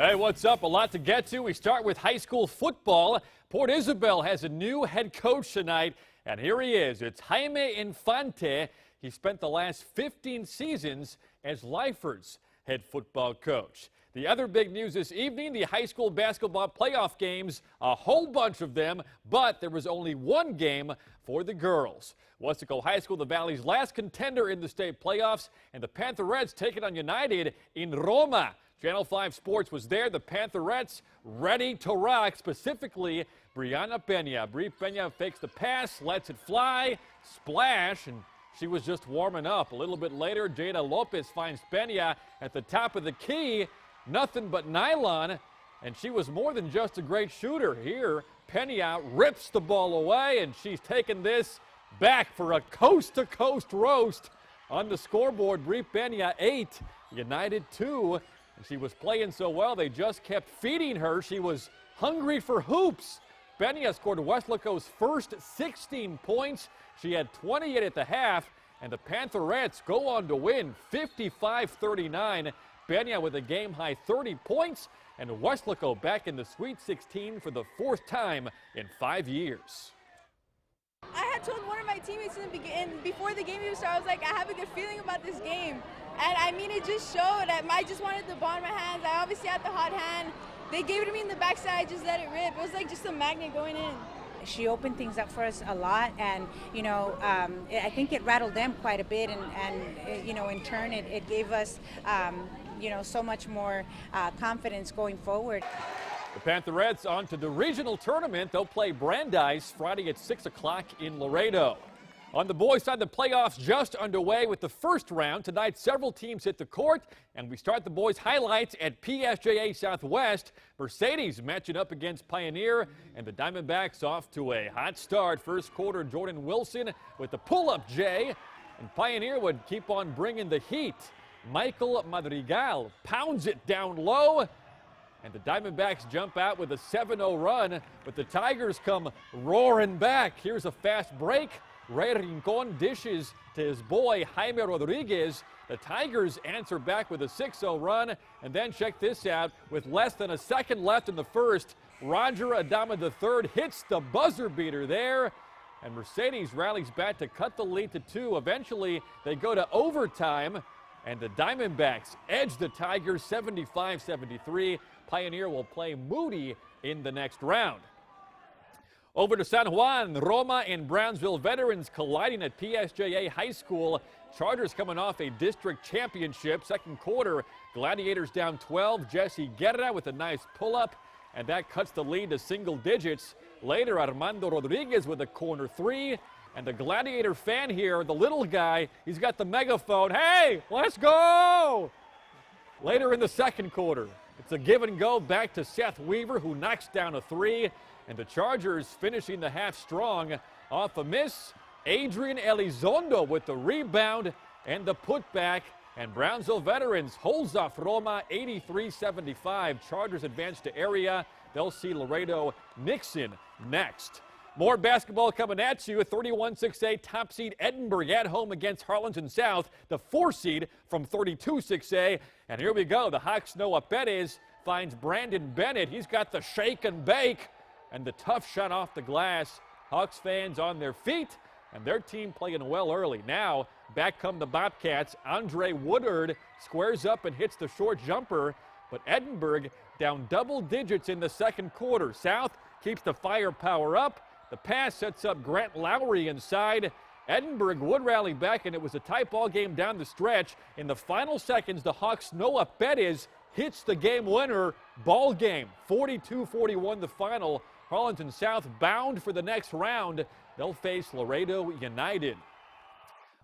Hey, what's up? A lot to get to. We start with high school football. Port Isabel has a new head coach tonight, and here he is. It's Jaime Infante. He spent the last 15 seasons as Lyford's head football coach. The other big news this evening, the high school basketball playoff games, a whole bunch of them, but there was only one game for the girls. Weslaco High School, the Valley's last contender in the state playoffs, and the Pantherettes take it on United in Roma. Channel 5 Sports was there. The Pantherettes ready to rock, specifically Brianna Peña. Bri Peña fakes the pass, lets it fly, splash, and she was just warming up. A little bit later, Jada Lopez finds Peña at the top of the key. Nothing but nylon, and she was more than just a great shooter. Here, Peña rips the ball away, and she's taken this back for a coast-to-coast roast. On the scoreboard, Bri Peña 8, United 2. She was playing so well, they just kept feeding her. She was hungry for hoops. Peña scored Weslaco's first 16 points. She had 28 at the half, and the Pantherettes go on to win 55-39. Peña with a game-high 30 points, and Weslaco back in the Sweet 16 for the fourth time in 5 years. I had told one of my teammates before the game even started, I was like, I have a good feeling about this game. And I mean, it just showed. I just wanted the ball in my hands. I obviously had the hot hand. They gave it to me in the backside, I just let it rip. It was like just a magnet going in. She opened things up for us a lot, and I think it rattled them quite a bit, and in turn it gave us so much more confidence going forward. The Pantherettes on to the regional tournament. They'll play Brandeis Friday at 6 o'clock in Laredo. On the boys' side, the playoffs just underway with the first round. Tonight, several teams hit the court, and we start the boys' highlights at PSJA Southwest. Mercedes matching up against Pioneer, and the Diamondbacks off to a hot start. First quarter, Jordan Wilson with the pull-up J, and Pioneer would keep on bringing the heat. Michael Madrigal pounds it down low, and the Diamondbacks jump out with a 7-0 run, but the Tigers come roaring back. Here's a fast break. Ray Rincon dishes to his boy Jaime Rodriguez. The Tigers answer back with a 6-0 run, and then check this out. With less than a second left in the first, Roger Adama III hits the buzzer beater there, and Mercedes rallies back to cut the lead to 2. Eventually, they go to overtime, and the Diamondbacks edge the Tigers 75-73. Pioneer will play Moody in the next round. Over to San Juan, Roma and Brownsville veterans colliding at PSJA High School. Chargers coming off a district championship. Second quarter, Gladiators down 12. Jesse Guerra with a nice pull-up, and that cuts the lead to single digits. Later, Armando Rodriguez with a corner 3. And the Gladiator fan here, the little guy, he's got the megaphone. Hey, let's go! Later in the second quarter, it's a give and go back to Seth Weaver, who knocks down a 3. And the Chargers finishing the half strong off a miss. Adrian Elizondo with the rebound and the putback. And Brownsville veterans holds off Roma 83-75. Chargers advance to area. They'll see Laredo Nixon next. More basketball coming at you. 31-6A top seed Edinburgh at home against Harlingen South, the 4 seed from 32-6A. And here we go. The Hawks Noah Perez finds Brandon Bennett. He's got the shake and bake and the tough shot off the glass. Hawks fans on their feet, and their team playing well early. Now, back come the Bobcats. Andre Woodard squares up and hits the short jumper, but Edinburgh down double digits in the second quarter. South keeps the firepower up. The pass sets up Grant Lowry inside. Edinburgh would rally back, and it was a tight ball game down the stretch. In the final seconds, the Hawks' Noah Perez hits the game winner. Ball game, 42-41 the final. Harlingen South bound for the next round. They'll face Laredo United.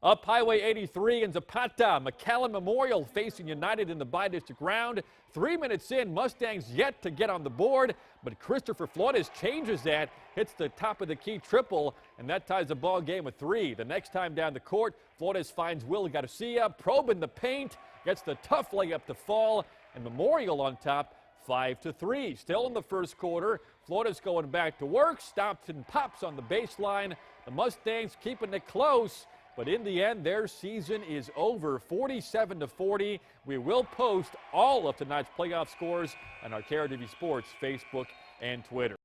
Up Highway 83 in Zapata, McAllen Memorial facing United in the bi-district round. 3 minutes in, Mustangs yet to get on the board, but Christopher Flores changes that, hits the top of the key triple, and that ties the ball game at 3. The next time down the court, Flores finds Will Garcia, probing the paint, gets the tough layup to fall, and Memorial on top, 5-3. Still in the first quarter, Florida's going back to work, stops and pops on the baseline. The Mustangs keeping it close, But in the end, their season is over, 47-40. We will post all of tonight's playoff scores on our KRTV Sports Facebook and Twitter.